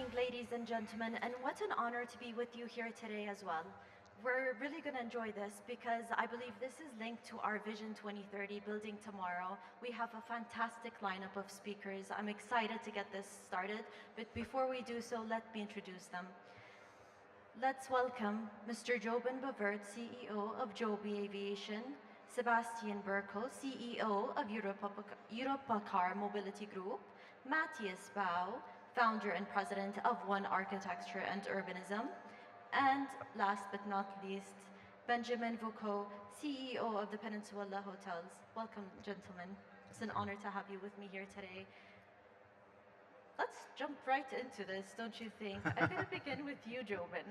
evening, ladies and gentlemen, and what an honor to be with you here today as well. We're really going to enjoy this because I believe this is linked to our Vision 2030, Building Tomorrow. We have a fantastic lineup of speakers. I'm excited to get this started, but before we do so, let me introduce them. Let's welcome Mr. JoeBen Bevirt, CEO of Joby Aviation, Sebastian Birkel, CEO of Europcar Mobility Group, Matthijs, Bouw, founder and president of One Architecture and Urbanism, and last but not least, Benjamin Vuchot, CEO of the Peninsula Hotels. Welcome, gentlemen. It's an honor to have you with me here today. Let's jump right into this, don't you think? I'm going to begin with you, JoeBen.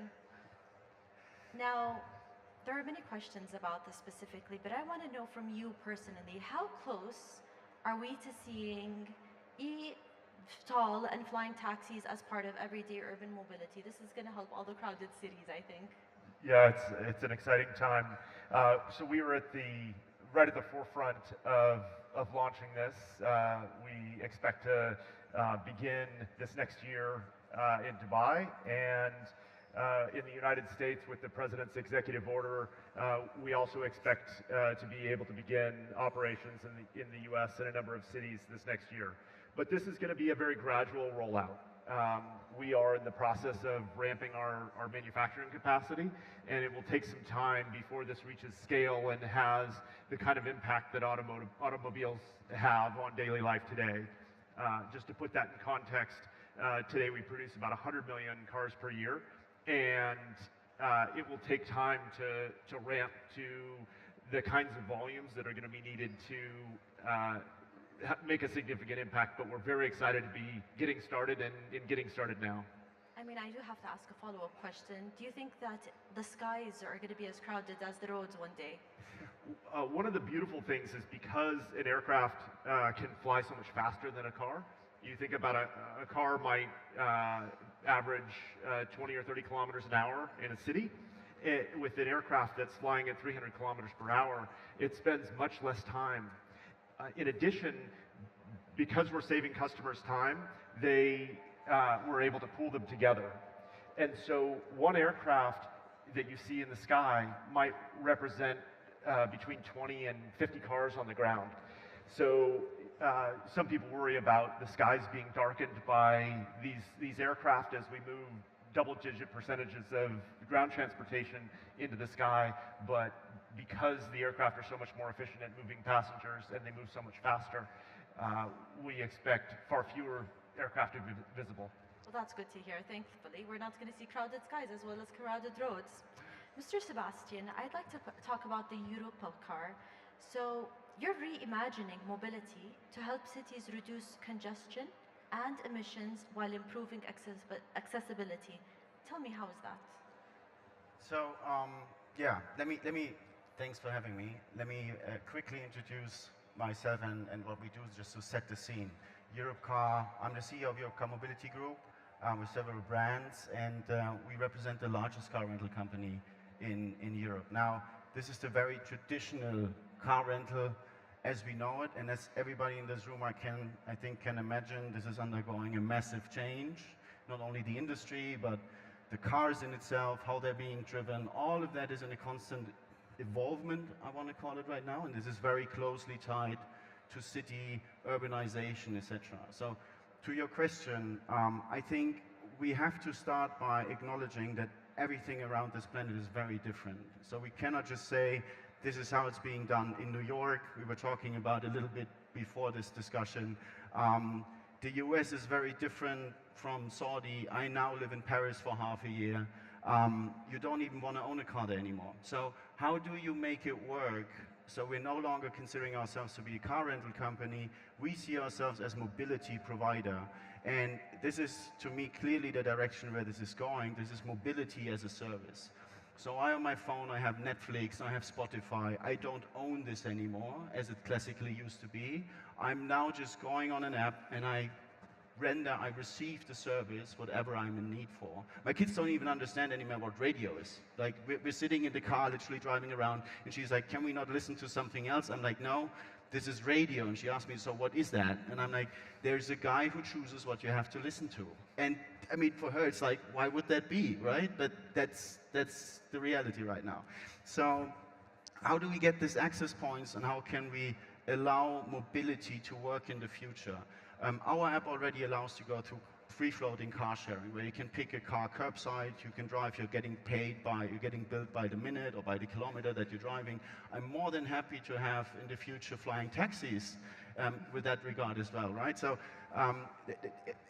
Now, there are many questions about this specifically, but I want to know from you personally, how close are we to seeing eVTOL and flying taxis as part of everyday urban mobility? This is going to help all the crowded cities, I think. Yeah, it's an exciting time. So we were right at the forefront of launching this. We expect to begin this next year in Dubai, and in the United States with the President's executive order, we also expect to be able to begin operations in the US in a number of cities this next year. But this is going to be a very gradual rollout. We are in the process of ramping our manufacturing capacity, and it will take some time before this reaches scale and has the kind of impact that automobiles have on daily life today. Just to put that in context, today we produce about 100 million cars per year, and it will take time to ramp to the kinds of volumes that are going to be needed to make a significant impact, but we're very excited to be getting started and getting started now. I mean, I do have to ask a follow-up question. Do you think that the skies are going to be as crowded as the roads one day? One of the beautiful things is because an aircraft can fly so much faster than a car. You think about a car might average 20 or 30 kilometers an hour in a city. With an aircraft that's flying at 300 kilometers per hour, it spends much less time. In addition, because we're saving customers time, we're able to pool them together. And so one aircraft that you see in the sky might represent between 20 and 50 cars on the ground. So some people worry about the skies being darkened by these aircraft as we move double-digit percentages of ground transportation into the sky, but because the aircraft are so much more efficient at moving passengers and they move so much faster, we expect far fewer aircraft to be visible. Well, that's good to hear. Thankfully, we're not going to see crowded skies as well as crowded roads. Mr. Sebastian, I'd like to talk about the Europcar. So you're reimagining mobility to help cities reduce congestion and emissions while improving accessibility. Tell me, how is that? So, yeah, let me, thanks for having me. Let me quickly introduce myself and what we do just to set the scene. Europcar, I'm the CEO of Europcar Mobility Group with several brands, and we represent the largest car rental company in Europe. Now, this is the very traditional car rental as we know it, and as everybody in this room I think can imagine, this is undergoing a massive change. Not only the industry, but the cars in itself, how they're being driven, all of that is in a constant evolvement, I want to call it right now, and this is very closely tied to city urbanization, etc. So to your question, I think we have to start by acknowledging that everything around this planet is very different. So we cannot just say, this is how it's being done in New York. We were talking about a little bit before this discussion. The US is very different from Saudi. I now live in Paris for half a year. You don't even want to own a car there anymore. So how do you make it work? So we're no longer considering ourselves to be a car rental company. We see ourselves as mobility provider. And this is, to me, clearly the direction where this is going. This is mobility as a service. So on my phone, I have Netflix, I have Spotify. I don't own this anymore, as it classically used to be. I'm now just going on an app and I receive the service, whatever I'm in need for. My kids don't even understand anymore what radio is. Like, we're sitting in the car, literally driving around, and she's like, can we not listen to something else? I'm like, no, this is radio. And she asked me, so what is that? And I'm like, there's a guy who chooses what you have to listen to. And I mean, for her, it's like, why would that be, right? But that's the reality right now. So how do we get these access points, and how can we allow mobility to work in the future? Our app already allows to go to free-floating car sharing, where you can pick a car curbside, you can drive, you're getting billed by the minute or by the kilometer that you're driving. I'm more than happy to have in the future flying taxis with that regard as well, right? So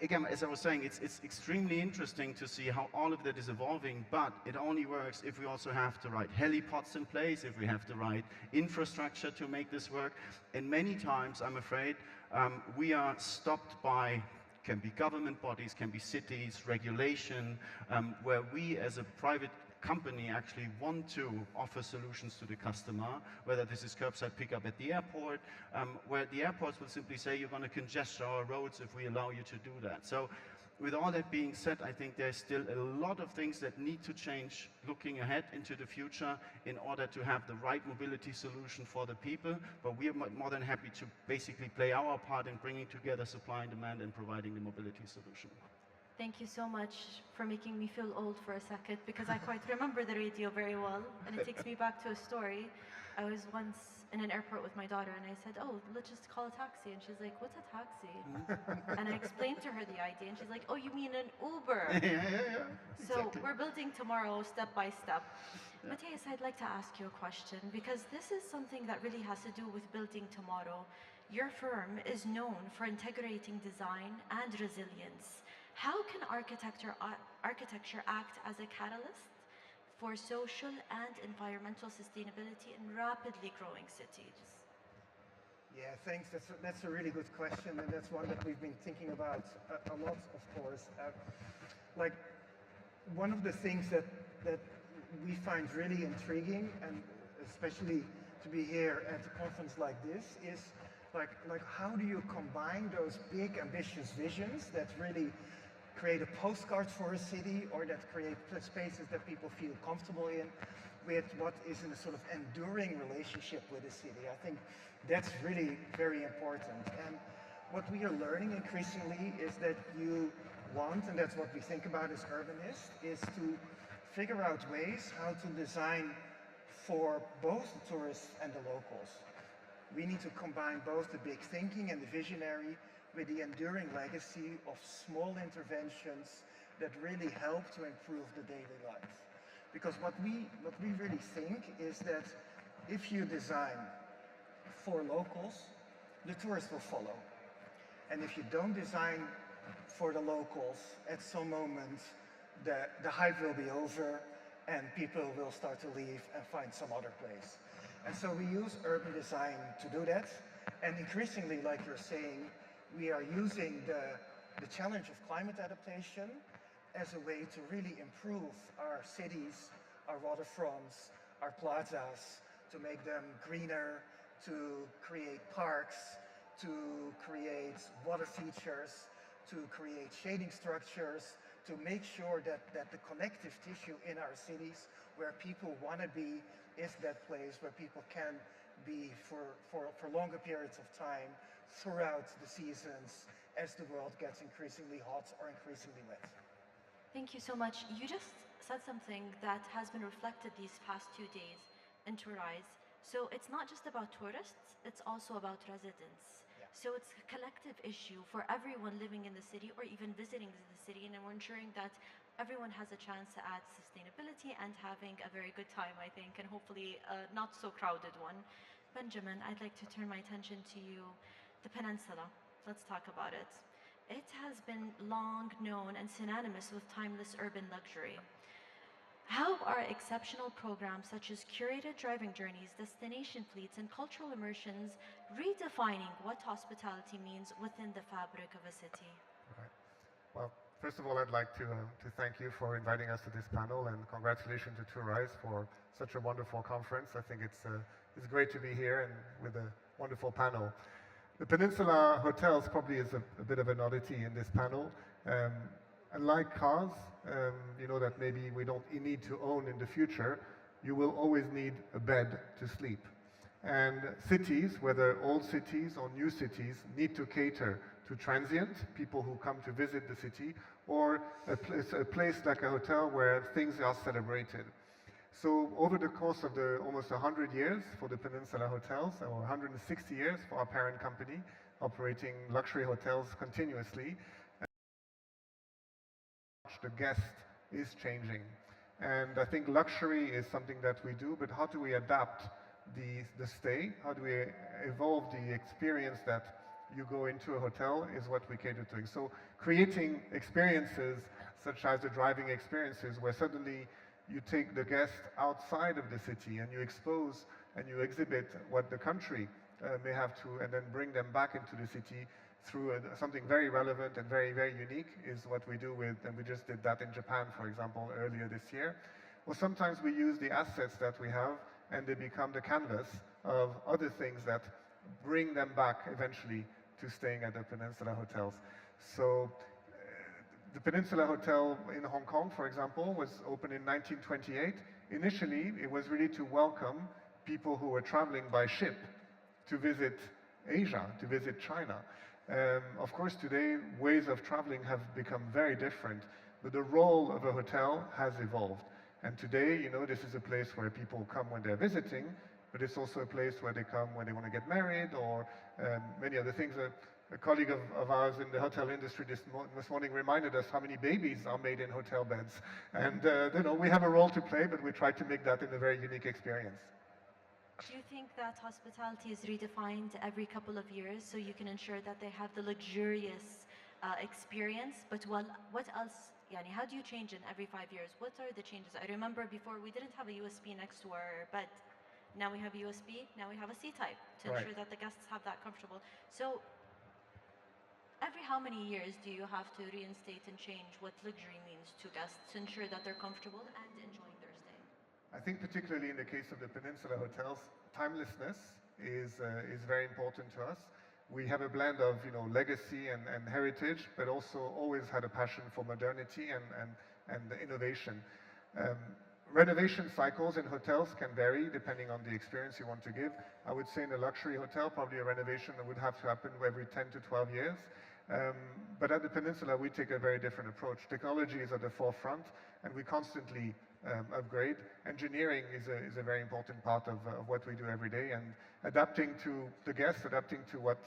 again, as I was saying, it's extremely interesting to see how all of that is evolving, but it only works if we also have the right helipods in place, if we have the right infrastructure to make this work. And many times, I'm afraid, we are stopped by, can be government bodies, can be cities, regulation, where we as a private company actually want to offer solutions to the customer, whether this is curbside pickup at the airport, where the airports will simply say, you're going to congest our roads if we allow you to do that. So with all that being said, I think there's still a lot of things that need to change looking ahead into the future in order to have the right mobility solution for the people, but we are more than happy to basically play our part in bringing together supply and demand and providing the mobility solution. Thank you so much for making me feel old for a second, because I quite remember the radio very well, and it takes me back to a story. I was once in an airport with my daughter, and I said, oh, let's just call a taxi. And she's like, what's a taxi? And I explained to her the idea, and she's like, oh, you mean an Uber? Yeah. So Exactly. we're building tomorrow step by step. Matthijs, I'd like to ask you a question, because this is something that really has to do with building tomorrow. Your firm is known for integrating design and resilience. How can architecture act as a catalyst for social and environmental sustainability in rapidly growing cities? Yeah, thanks. That's a really good question, and that's one that we've been thinking about a lot, of course. Like, one of the things that we find really intriguing, and especially to be here at a conference like this, is like how do you combine those big ambitious visions that really create a postcard for a city, or that create spaces that people feel comfortable in, with what is in a sort of enduring relationship with the city? I think that's really very important. And what we are learning increasingly is that you want, and that's what we think about as urbanists, is to figure out ways how to design for both the tourists and the locals. We need to combine both the big thinking and the visionary with the enduring legacy of small interventions that really help to improve the daily life. Because what we really think is that if you design for locals, the tourists will follow. And if you don't design for the locals, at some moment the hype will be over and people will start to leave and find some other place. And so we use urban design to do that. And increasingly, like you're saying, we are using the challenge of climate adaptation as a way to really improve our cities, our waterfronts, our plazas, to make them greener, to create parks, to create water features, to create shading structures, to make sure that the connective tissue in our cities, where people want to be, is that place where people can be for longer periods of time throughout the seasons as the world gets increasingly hot or increasingly wet. Thank you so much. You just said something that has been reflected these past 2 days in TOURISE. So it's not just about tourists, it's also about residents. Yeah. So it's a collective issue for everyone living in the city or even visiting the city, and we're ensuring that everyone has a chance to add sustainability and having a very good time, I think, and hopefully a not so crowded one. Benjamin, I'd like to turn my attention to you. The Peninsula, let's talk about it. It has been long known and synonymous with timeless urban luxury. How are exceptional programs such as curated driving journeys, destination fleets, and cultural immersions redefining what hospitality means within the fabric of a city? Right. Well, first of all, I'd like to thank you for inviting us to this panel, and congratulations to TOURISE for such a wonderful conference. I think it's great to be here and with a wonderful panel. The Peninsula Hotels probably is a bit of an oddity in this panel. Unlike cars, you know, that maybe we don't need to own in the future, you will always need a bed to sleep. And cities, whether old cities or new cities, need to cater to transient, people who come to visit the city, or a place like a hotel where things are celebrated. So over the course of the almost 100 years for the Peninsula Hotels, or 160 years for our parent company, operating luxury hotels continuously, the guest is changing. And I think luxury is something that we do, but how do we adapt the stay? How do we evolve the experience that you go into a hotel is what we cater to. So creating experiences such as the driving experiences where suddenly you take the guest outside of the city and you expose and you exhibit what the country may have to, and then bring them back into the city through something very relevant and very, very unique is what we do with, and we just did that in Japan, for example, earlier this year. Or sometimes we use the assets that we have and they become the canvas of other things that bring them back eventually to staying at the Peninsula hotels. So the Peninsula Hotel in Hong Kong, for example, was opened in 1928. Initially, it was really to welcome people who were traveling by ship to visit Asia, to visit China. Of course, today, ways of traveling have become very different, but the role of a hotel has evolved. And today, you know, this is a place where people come when they're visiting, but it's also a place where they come when they want to get married or many other things. A colleague of ours in the hotel industry this morning reminded us how many babies are made in hotel beds. And you know, we have a role to play, but we try to make that in a very unique experience. Do you think that hospitality is redefined every couple of years so you can ensure that they have the luxurious experience? But what else? Yani, how do you change in every 5 years? What are the changes? I remember before we didn't have a USB next to our bed. Now we have USB, now we have a C-type to ensure that the guests have that comfortable. So every how many years do you have to reinstate and change what luxury means to guests to ensure that they're comfortable and enjoying their stay? I think particularly in the case of the Peninsula hotels, timelessness is very important to us. We have a blend of, you know, legacy and heritage, but also always had a passion for modernity and innovation. Renovation cycles in hotels can vary depending on the experience you want to give. I would say in a luxury hotel, probably a renovation would have to happen every 10 to 12 years. But at the Peninsula, we take a very different approach. Technology is at the forefront, and we constantly upgrade. Engineering is a very important part of what we do every day, and adapting to the guests, adapting to what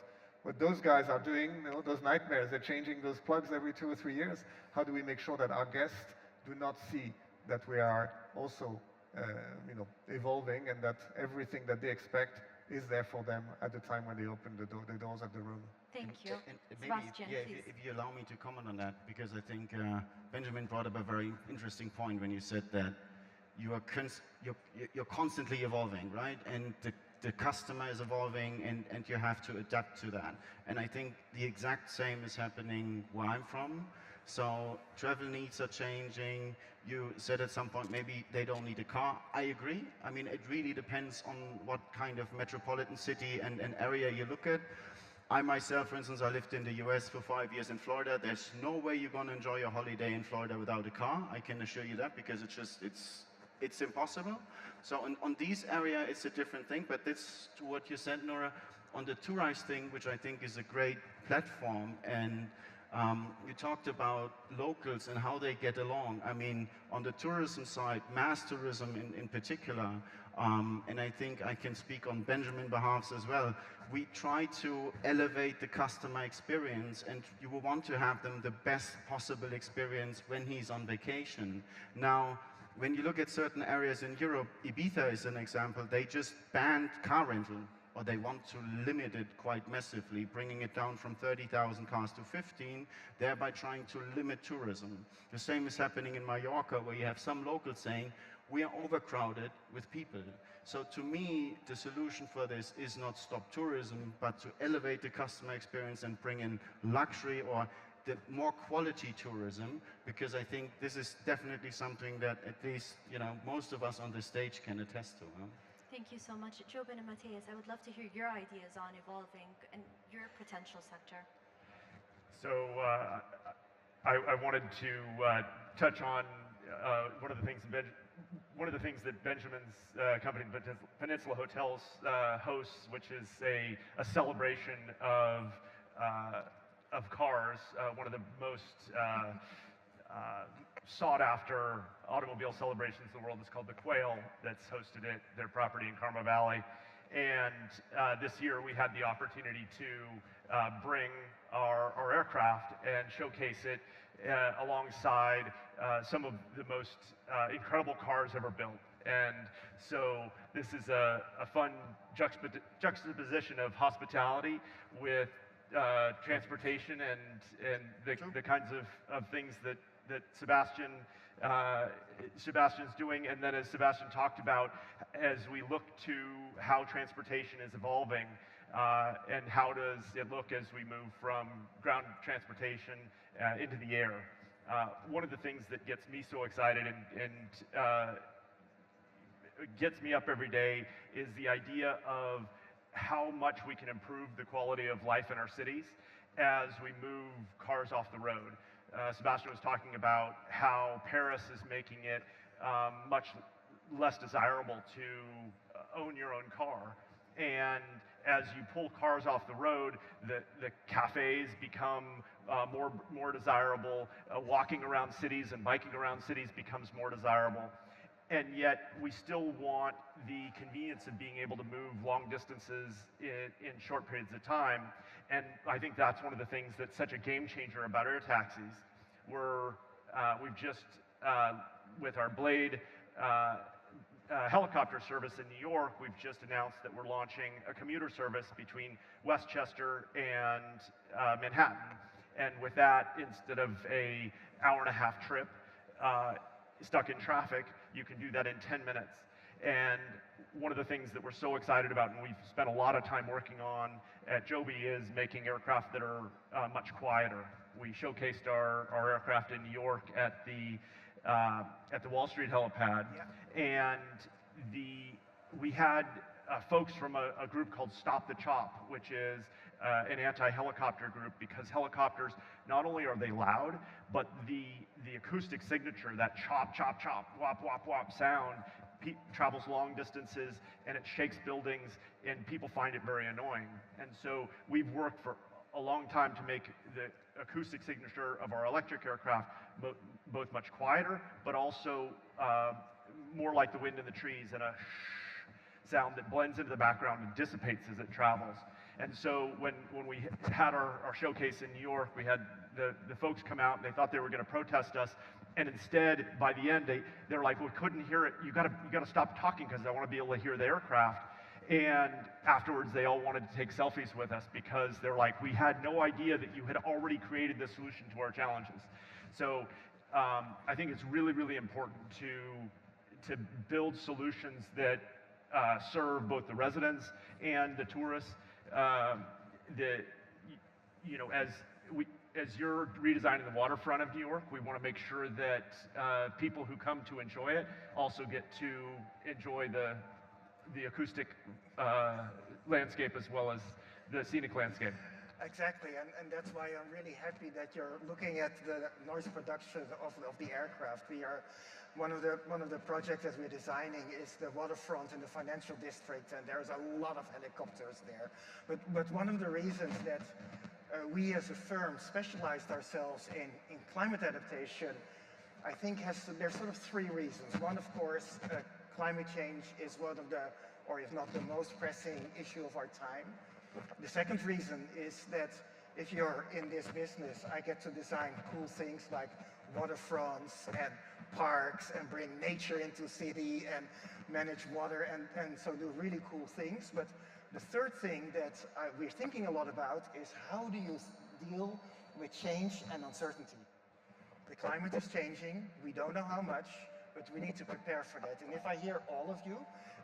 those guys are doing, you know, those nightmares, they're changing those plugs every 2 or 3 years. How do we make sure that our guests do not see that we are also you know, evolving, and that everything that they expect is there for them at the time when they open the doors of the room? Thank you. And maybe, Sebastian, yeah, please. if you allow me to comment on that, because I think Benjamin brought up a very interesting point when you said that you're constantly evolving, right? And the customer is evolving, and you have to adapt to that. And I think the exact same is happening where I'm from. So travel needs are changing. You said at some point maybe they don't need a car. I agree. I mean, it really depends on what kind of metropolitan city and area you look at. I myself, for instance, I lived in the US for 5 years in Florida. There's no way you're going to enjoy your holiday in Florida without a car. I can assure you that, because it's impossible. So on these area, it's a different thing. But this, to what you said, Noor, on the TOURISE thing, which I think is a great platform, and you talked about locals and how they get along. I mean, on the tourism side, mass tourism in particular, and I think I can speak on Benjamin's behalf as well, we try to elevate the customer experience, and you will want to have them the best possible experience when he's on vacation. Now, when you look at certain areas in Europe, Ibiza is an example, they just banned car rental, or they want to limit it quite massively, bringing it down from 30,000 cars to 15, thereby trying to limit tourism. The same is happening in Mallorca, where you have some locals saying, we are overcrowded with people. So to me, the solution for this is not stop tourism, but to elevate the customer experience and bring in luxury or the more quality tourism, because I think this is definitely something that at least, you know, most of us on the stage can attest to. Huh? Thank you so much. JoeBen and Matthijs, I would love to hear your ideas on evolving and your potential sector. So I wanted to touch on one of the things that Benjamin's company, Peninsula Hotels, hosts, which is a celebration of cars, one of the most sought after automobile celebrations in the world is called the Quail, that's hosted at their property in Carmel Valley. And this year we had the opportunity to bring our aircraft and showcase it alongside some of the most incredible cars ever built. And so this is a fun juxtaposition of hospitality with transportation and the kinds of things that Sebastian's doing. And then, as Sebastian talked about, as we look to how transportation is evolving, and how does it look as we move from ground transportation into the air. One of the things that gets me so excited and gets me up every day is the idea of how much we can improve the quality of life in our cities as we move cars off the road. Sebastian was talking about how Paris is making it much less desirable to own your own car. And as you pull cars off the road, the cafes become more desirable. Walking around cities and biking around cities becomes more desirable. And yet we still want the convenience of being able to move long distances in short periods of time. And I think that's one of the things that's such a game changer about air taxis. We've just, with our Blade helicopter service in New York, we've just announced that we're launching a commuter service between Westchester and Manhattan. And with that, instead of an hour-and-a-half trip stuck in traffic, you can do that in 10 minutes. And one of the things that we're so excited about, and we've spent a lot of time working on at Joby, is making aircraft that are much quieter. We showcased our aircraft in New York at the Wall Street helipad, and we had folks from a group called Stop the Chop, which is an anti-helicopter group, because helicopters, not only are they loud, but the acoustic signature, that chop, chop, chop, whop, whop, whop sound, travels long distances, and it shakes buildings, and people find it very annoying. And so we've worked for a long time to make the acoustic signature of our electric aircraft both much quieter, but also more like the wind in the trees, and a sound that blends into the background and dissipates as it travels. And so when we had our showcase in New York, we had the folks come out, and they thought they were going to protest us. And instead, by the end, they're like, "We couldn't hear it. You got to stop talking, because I want to be able to hear the aircraft." And afterwards, they all wanted to take selfies with us, because they're like, "We had no idea that you had already created the solution to our challenges." So I think it's really, really important to build solutions that serve both the residents and the tourists. As you're redesigning the waterfront of New York, we want to make sure that people who come to enjoy it also get to enjoy the acoustic landscape as well as the scenic landscape. Exactly, and that's why I'm really happy that you're looking at the noise production of the aircraft. We are one of the projects that we're designing is the waterfront in the financial district, and there's a lot of helicopters there. But one of the reasons that we as a firm specialized ourselves in climate adaptation, I think there's sort of three reasons. One, of course, climate change is one of the, or if not the most pressing issue of our time. The second reason is that if you're in this business, I get to design cool things like waterfronts and parks and bring nature into city and manage water and so do really cool things. But the third thing that we're thinking a lot about is how do you deal with change and uncertainty? The climate is changing, we don't know how much, but we need to prepare for that. And if I hear all of you,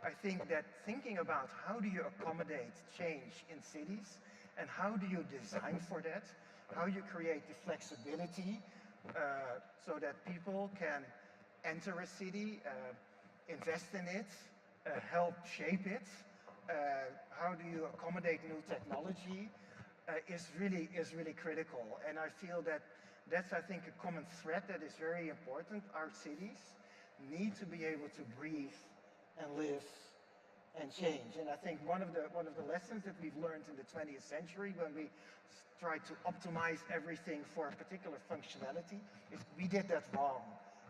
I think that thinking about how do you accommodate change in cities and how do you design for that, how you create the flexibility so that people can enter a city, invest in it, help shape it, how do you accommodate new technology is really critical. And I feel that That's, I think, a common thread that is very important. Our cities need to be able to breathe and live and change. And I think one of the lessons that we've learned in the 20th century when we tried to optimize everything for a particular functionality is we did that wrong.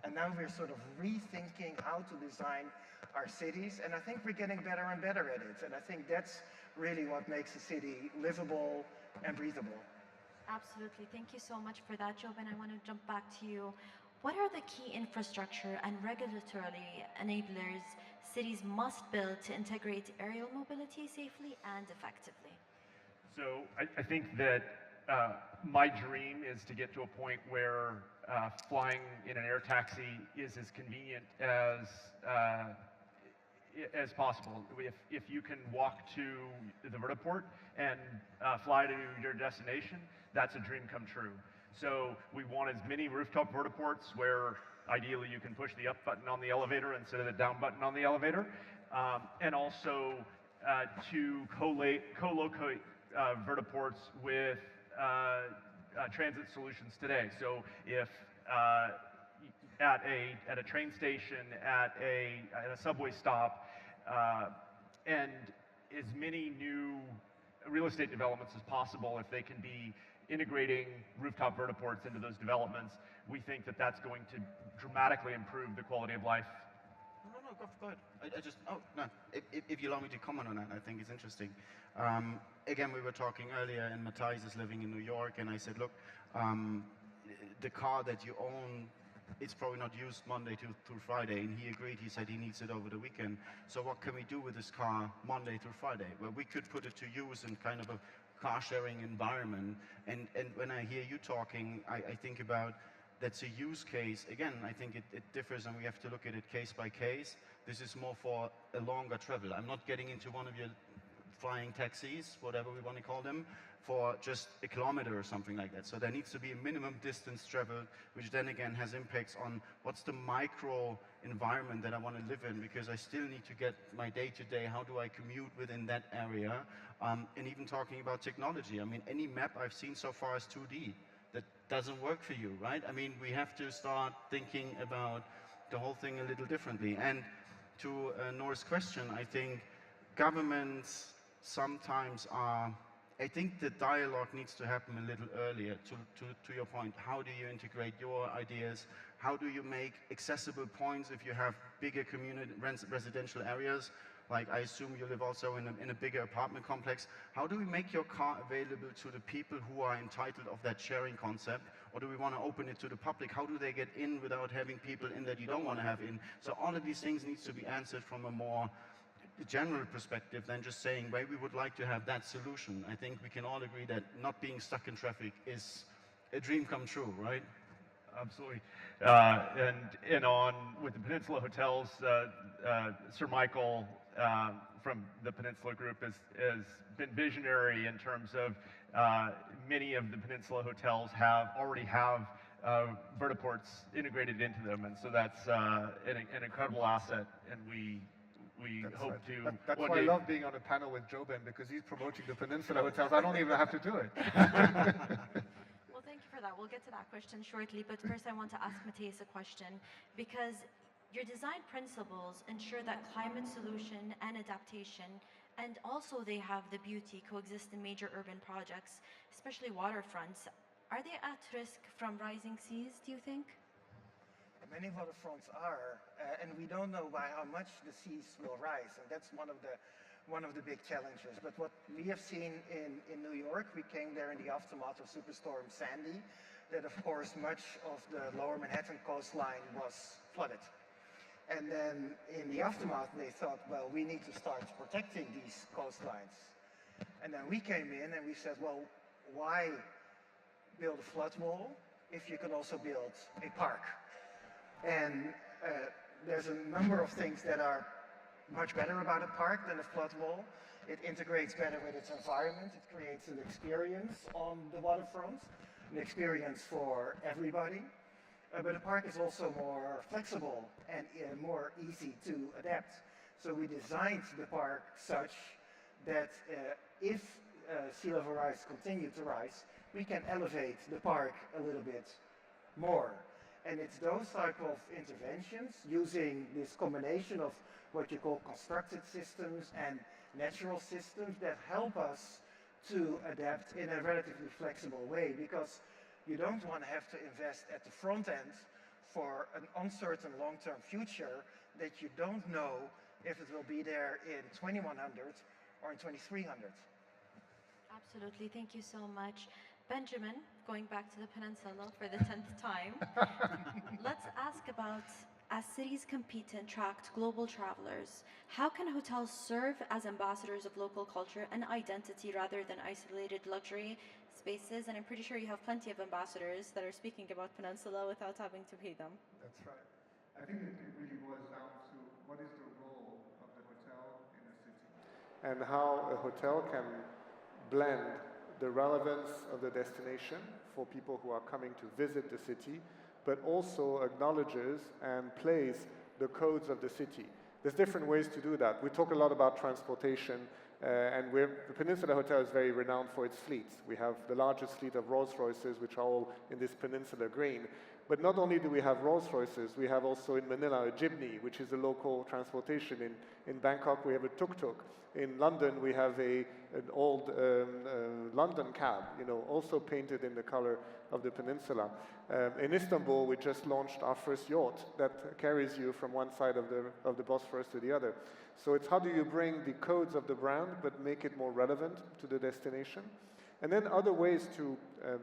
And now we're sort of rethinking how to design our cities, and I think we're getting better and better at it. And I think that's really what makes a city livable and breathable. Absolutely. Thank you so much for that, JoeBen. I want to jump back to you. What are the key infrastructure and regulatory enablers cities must build to integrate aerial mobility safely and effectively? So I think that my dream is to get to a point where flying in an air taxi is as convenient as possible. If you can walk to the vertiport and fly to your destination, that's a dream come true. So we want as many rooftop vertiports where ideally you can push the up button on the elevator instead of the down button on the elevator, and also to co-locate vertiports with transit solutions today. So if at a train station, at a subway stop, and as many new real estate developments as possible, if they can be integrating rooftop vertiports into those developments, we think that that's going to dramatically improve the quality of life. No, go ahead. I just, oh, no, if you allow me to comment on that, I think it's interesting. Again, we were talking earlier, and Matthijs is living in New York, and I said, look, the car that you own, it's probably not used Monday through Friday, and he agreed. He said he needs it over the weekend. So what can we do with this car Monday through Friday? Well, we could put it to use in kind of a car-sharing environment. And when I hear you talking, I think about that's a use case. Again, I think it differs, and we have to look at it case by case. This is more for a longer travel. I'm not getting into one of your flying taxis, whatever we want to call them, for just a kilometer or something like that. So there needs to be a minimum distance traveled, which then again has impacts on what's the micro environment that I want to live in, because I still need to get my day-to-day, how do I commute within that area? And even talking about technology, I mean, any map I've seen so far is 2D. That doesn't work for you, right? I mean, we have to start thinking about the whole thing a little differently. And to Noor's question, I think governments sometimes are, I think the dialogue needs to happen a little earlier. To your point, how do you integrate your ideas? How do you make accessible points if you have bigger community residential areas? Like I assume you live also in a bigger apartment complex. How do we make your car available to the people who are entitled of that sharing concept? Or do we want to open it to the public? How do they get in without having people in that you don't want to have in? So all of these things needs to be answered from a more general perspective than just saying, well, we would like to have that solution. I think we can all agree that not being stuck in traffic is a dream come true, right? Absolutely. And on with the Peninsula hotels, Sir Michael from the Peninsula Group has been visionary in terms of many of the Peninsula hotels already have vertiports integrated into them, and so that's an incredible asset, and we hope to. That's why I love being on a panel with JoeBen, because he's promoting the Peninsula hotels. I don't even have to do it. Well, thank you for that. We'll get to that question shortly, but first I want to ask Matthijs a question, because your design principles ensure that climate solution and adaptation, and also they have the beauty, coexist in major urban projects, especially waterfronts. Are they at risk from rising seas, do you think? Many waterfronts are, and we don't know by how much the seas will rise, and that's one of the big challenges. But what we have seen in New York, we came there in the aftermath of Superstorm Sandy, that of course much of the lower Manhattan coastline was flooded. And then in the aftermath, they thought, well, we need to start protecting these coastlines. And then we came in and we said, well, why build a flood wall if you can also build a park? And there's a number of things that are much better about a park than a flood wall. It integrates better with its environment. It creates an experience on the waterfront, an experience for everybody. But a park is also more flexible and more easy to adapt. So we designed the park such that if sea level rise continued to rise, we can elevate the park a little bit more. And it's those type of interventions using this combination of what you call constructed systems and natural systems that help us to adapt in a relatively flexible way, because you don't want to have to invest at the front end for an uncertain long-term future that you don't know if it will be there in 2100 or in 2300. Absolutely, thank you so much. Benjamin, going back to the Peninsula for the 10th time, let's ask about, as cities compete to attract global travelers, how can hotels serve as ambassadors of local culture and identity rather than isolated luxury spaces? And I'm pretty sure you have plenty of ambassadors that are speaking about Peninsula without having to pay them. That's right. I think it really boils down to what is the role of the hotel in a city, and how a hotel can blend the relevance of the destination for people who are coming to visit the city, but also acknowledges and plays the codes of the city. There's different ways to do that. We talk a lot about transportation, and the Peninsula Hotel is very renowned for its fleets. We have the largest fleet of Rolls-Royces, which are all in this Peninsula green. But not only do we have Rolls-Royces, we have also in Manila a jeepney, which is a local transportation. In Bangkok, we have a tuk-tuk. In London, we have an old London cab, also painted in the color of the Peninsula. In Istanbul, we just launched our first yacht that carries you from one side of the Bosphorus to the other. So it's how do you bring the codes of the brand, but make it more relevant to the destination? And then other ways to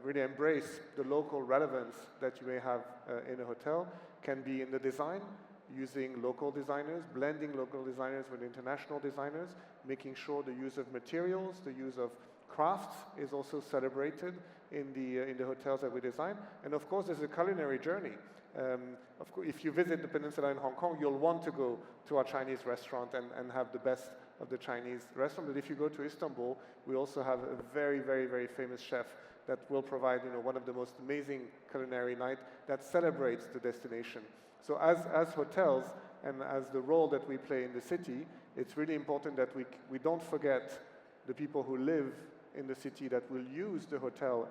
really embrace the local relevance that you may have in a hotel can be in the design, using local designers, blending local designers with international designers, making sure the use of materials, the use of crafts is also celebrated in the hotels that we design. And of course, there's a culinary journey. Of course, if you visit the Peninsula in Hong Kong, you'll want to go to our Chinese restaurant and have the best of the Chinese restaurant. But if you go to Istanbul, we also have a very, very, very famous chef that will provide one of the most amazing culinary night that celebrates the destination. So as hotels and as the role that we play in the city, it's really important that we don't forget the people who live in the city that will use the hotel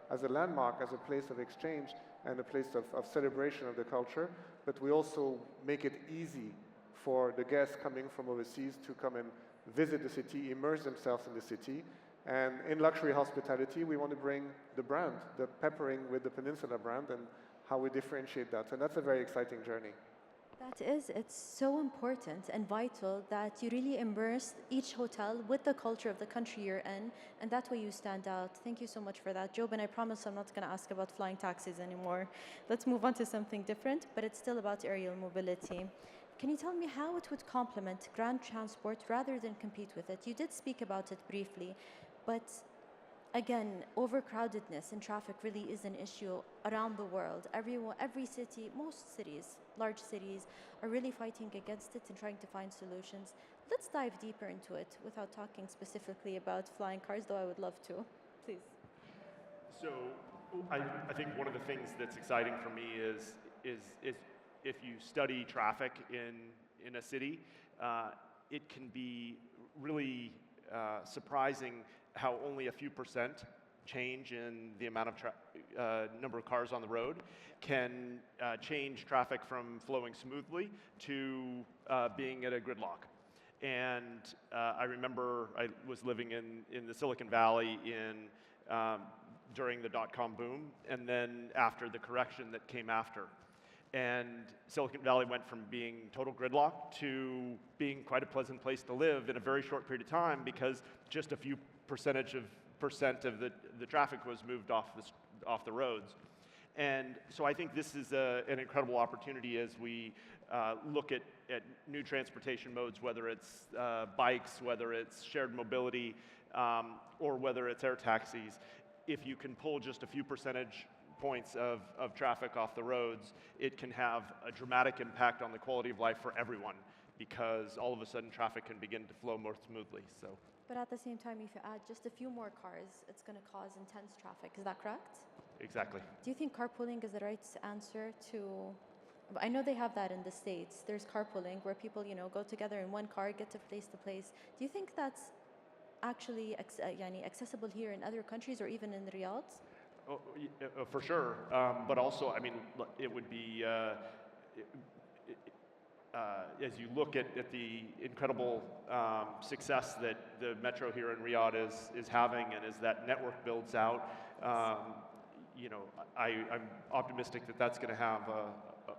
as a landmark, as a place of exchange and a place of celebration of the culture, but we also make it easy for the guests coming from overseas to come and visit the city, immerse themselves in the city. And in luxury hospitality, we want to bring the brand, the peppering with the Peninsula brand, and how we differentiate that. And that's a very exciting journey. It's so important and vital that you really immerse each hotel with the culture of the country you're in, and that way you stand out. Thank you so much for that. JoeBen, I promise I'm not going to ask about flying taxis anymore. Let's move on to something different, but it's still about aerial mobility. Can you tell me how it would complement ground transport rather than compete with it? You did speak about it briefly, but again, overcrowdedness and traffic really is an issue around the world. Every city, most cities, large cities, are really fighting against it and trying to find solutions. Let's dive deeper into it without talking specifically about flying cars, though I would love to. Please. So I think one of the things that's exciting for me is if you study traffic in a city, it can be really surprising how only a few percent change in the amount of number of cars on the road can change traffic from flowing smoothly to being at a gridlock. And I remember I was living in the Silicon Valley during the dot-com boom, and then after the correction that came after. And Silicon Valley went from being total gridlock to being quite a pleasant place to live in a very short period of time, because just a few percent of the traffic was moved off the roads. And so I think this is an incredible opportunity as we look at new transportation modes, whether it's bikes, whether it's shared mobility, or whether it's air taxis. If you can pull just a few percentage points of traffic off the roads, it can have a dramatic impact on the quality of life for everyone, because all of a sudden traffic can begin to flow more smoothly. So. But at the same time, if you add just a few more cars, it's going to cause intense traffic. Is that correct? Exactly. Do you think carpooling is the right answer to... I know they have that in the States. There's carpooling where people, go together in one car, get to place. Do you think that's actually accessible here in other countries or even in Riyadh? Oh, for sure, but also, I mean, it would be, as you look at the incredible success that the metro here in Riyadh is having, and as that network builds out, you know, I'm optimistic that that's going to have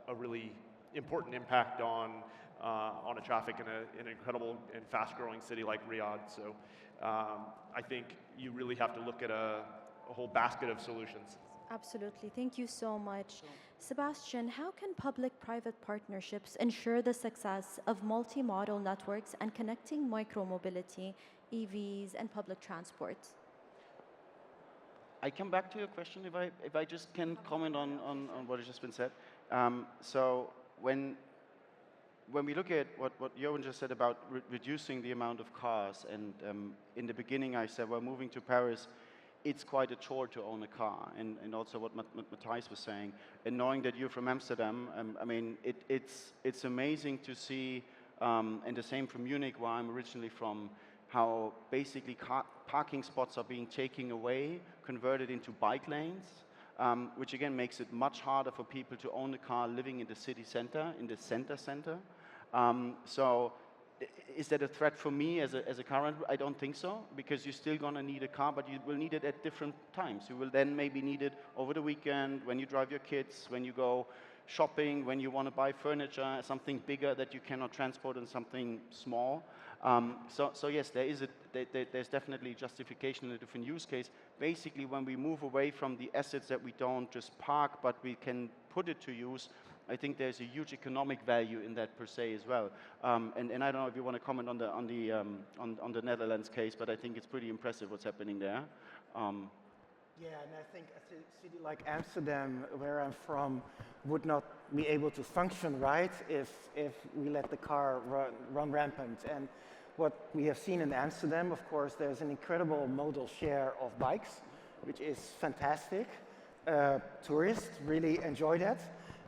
a really important impact on a traffic in an incredible and fast-growing city like Riyadh. So I think you really have to look at a whole basket of solutions. Absolutely. Thank you so much. Sebastian, how can public-private partnerships ensure the success of multimodal networks and connecting micromobility, EVs, and public transport? I come back to your question if I just can comment on what has just been said. So when we look at what Johan just said about reducing the amount of cars, and in the beginning I said, well, moving to Paris, it's quite a chore to own a car, and also what Matthijs was saying, and knowing that you're from Amsterdam, I mean, it's amazing to see, and the same from Munich, where I'm originally from, how basically parking spots are being taken away, converted into bike lanes, which again makes it much harder for people to own a car living in the city center, in the center. So is that a threat for me as a car owner? I don't think so, because you're still going to need a car, but you will need it at different times. You will then maybe need it over the weekend, when you drive your kids, when you go shopping, when you want to buy furniture, something bigger that you cannot transport in something small. So yes, there's definitely justification in a different use case. Basically, when we move away from the assets that we don't just park, but we can put it to use, I think there's a huge economic value in that per se as well. And I don't know if you want to comment on the Netherlands case, but I think it's pretty impressive what's happening there. Yeah, and I think a city like Amsterdam, where I'm from, would not be able to function right if we let the car run rampant. And what we have seen in Amsterdam, of course, there's an incredible modal share of bikes, which is fantastic. Tourists really enjoy that.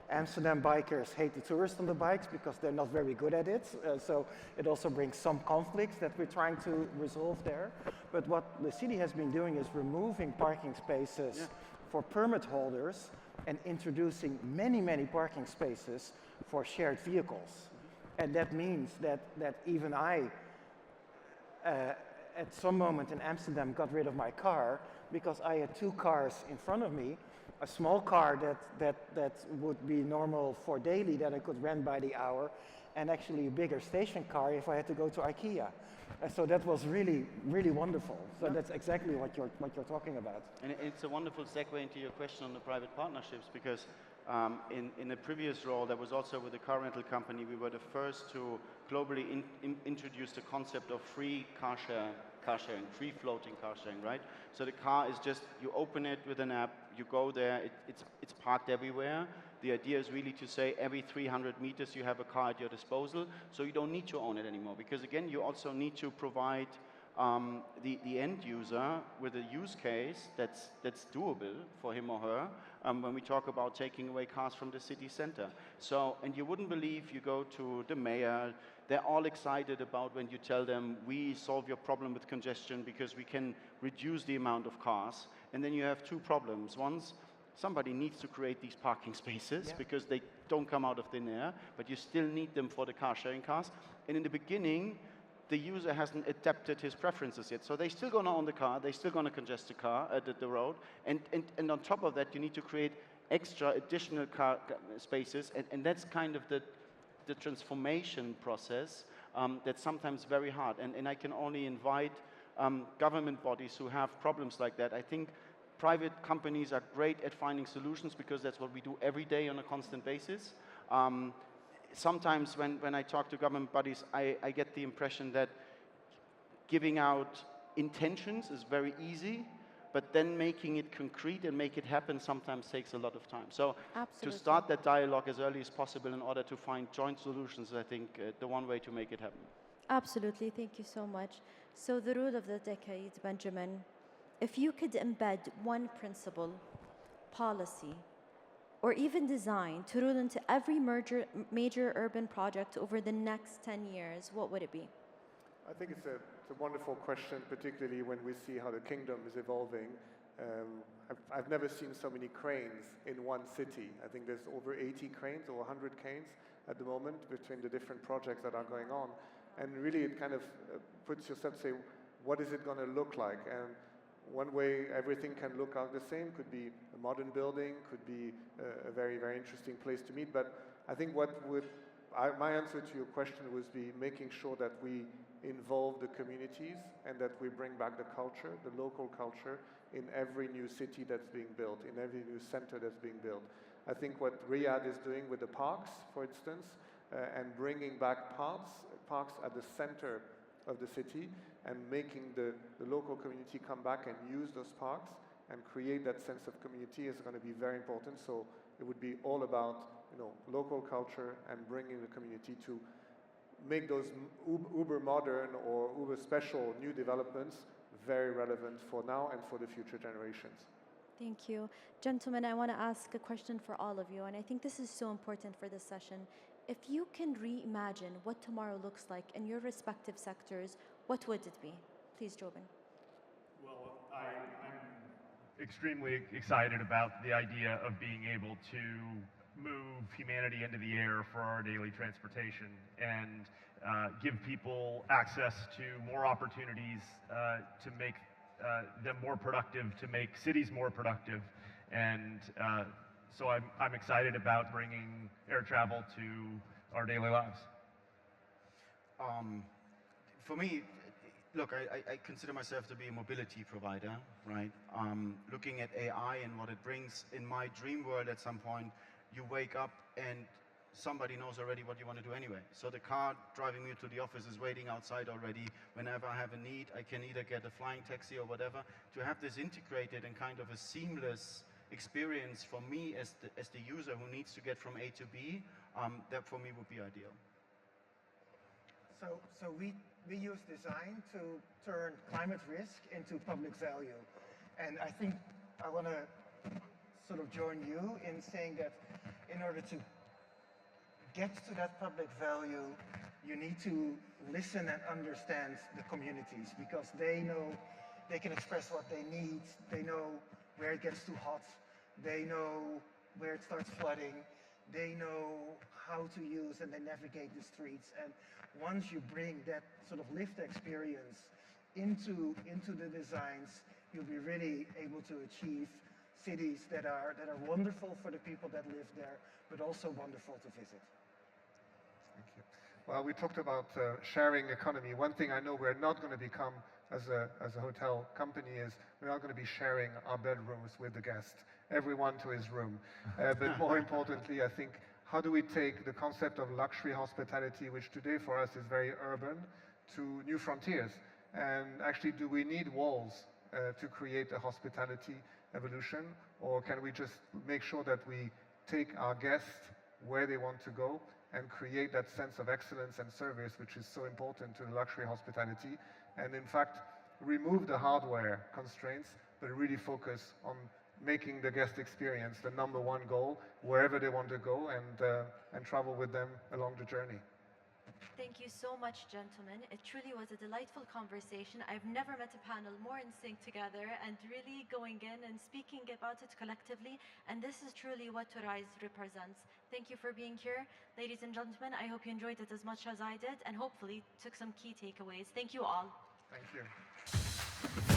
Amsterdam bikers hate the tourists on the bikes because they're not very good at it. So it also brings some conflicts that we're trying to resolve there. But what the city has been doing is removing parking spaces for permit holders and introducing many parking spaces for shared vehicles. And that means that even I, at some moment in Amsterdam, got rid of my car because I had two cars in front of me. A small car that would be normal for daily that I could rent by the hour, and actually a bigger station car if I had to go to IKEA. So that was really wonderful. So that's exactly what you're talking about. And it's a wonderful segue into your question on the private partnerships, because in a previous role that was also with a car rental company, we were the first to globally introduce the concept of free car sharing, free floating car sharing, right? So the car is just, you open it with an app, you go there, it's parked everywhere. The idea is really to say every 300 meters you have a car at your disposal, so you don't need to own it anymore. Because again, you also need to provide the end user with a use case that's doable for him or her when we talk about taking away cars from the city center. So, and you wouldn't believe, you go to the mayor, they're all excited about when you tell them, we solve your problem with congestion because we can reduce the amount of cars. And then you have two problems. One, somebody needs to create these parking spaces because they don't come out of thin air, but you still need them for the car sharing cars. And in the beginning, the user hasn't adapted his preferences yet. So they're still going to own the car, they're still going to congest the car, the road. And on top of that, you need to create extra additional car spaces. And that's kind of the transformation process that's sometimes very hard. And I can only invite government bodies who have problems like that. I think private companies are great at finding solutions because that's what we do every day on a constant basis. Sometimes when I talk to government bodies, I get the impression that giving out intentions is very easy, but then making it concrete and make it happen sometimes takes a lot of time. So to start that dialogue as early as possible in order to find joint solutions, I think the one way to make it happen. Absolutely, thank you so much. So the rule of the decade, Benjamin, if you could embed one principle, policy, or even design to rule into every major urban project over the next 10 years, what would it be? I think it's a wonderful question, particularly when we see how the kingdom is evolving. I've never seen so many cranes in one city. I think there's over 80 cranes or 100 cranes at the moment between the different projects that are going on. And really it kind of puts yourself to say, what is it going to look like? And one way everything can look out the same could be a modern building, could be a very, very interesting place to meet. But I think my answer to your question would be making sure that we involve the communities and that we bring back the culture, the local culture, in every new city that's being built, in every new center that's being built. I think what Riyadh is doing with the parks, for instance, and bringing back parks at the center of the city and making the local community come back and use those parks and create that sense of community is going to be very important. So it would be all about local culture and bringing the community to make those uber modern or uber special new developments very relevant for now and for the future generations. Thank you. Gentlemen, I want to ask a question for all of you, and I think this is so important for this session. If you can reimagine what tomorrow looks like in your respective sectors, what would it be? Please, JoeBen. Well, I'm extremely excited about the idea of being able to move humanity into the air for our daily transportation and give people access to more opportunities to make them more productive, to make cities more productive. And so I'm excited about bringing air travel to our daily lives. For me, look, I consider myself to be a mobility provider, right? Looking at AI and what it brings, in my dream world at some point, you wake up and somebody knows already what you want to do anyway. So the car driving me to the office is waiting outside already. Whenever I have a need, I can either get a flying taxi or whatever. To have this integrated and kind of a seamless experience for me as the user who needs to get from A to B, that for me would be ideal. So we use design to turn climate risk into public value. And I think I want to sort of join you in saying that in order to get to that public value, you need to listen and understand the communities, because they know, they can express what they need, they know where it gets too hot, they know where it starts flooding, they know how to use and they navigate the streets. And once you bring that sort of lived experience into the designs, you'll be really able to achieve cities that are wonderful for the people that live there, but also wonderful to visit. Thank you. Well, we talked about sharing economy. One thing I know we're not going to become as a hotel company is we're not going to be sharing our bedrooms with the guests, everyone to his room. But more importantly, I think, how do we take the concept of luxury hospitality, which today for us is very urban, to new frontiers? And actually, do we need walls to create a hospitality evolution? Or can we just make sure that we take our guests where they want to go and create that sense of excellence and service, which is so important to the luxury hospitality, and in fact, remove the hardware constraints, but really focus on making the guest experience the #1 goal wherever they want to go, and travel with them along the journey. Thank you so much, gentlemen. It truly was a delightful conversation. I've never met a panel more in sync together and really going in and speaking about it collectively. And this is truly what TOURISE represents. Thank you for being here. Ladies and gentlemen, I hope you enjoyed it as much as I did and hopefully took some key takeaways. Thank you all. Thank you.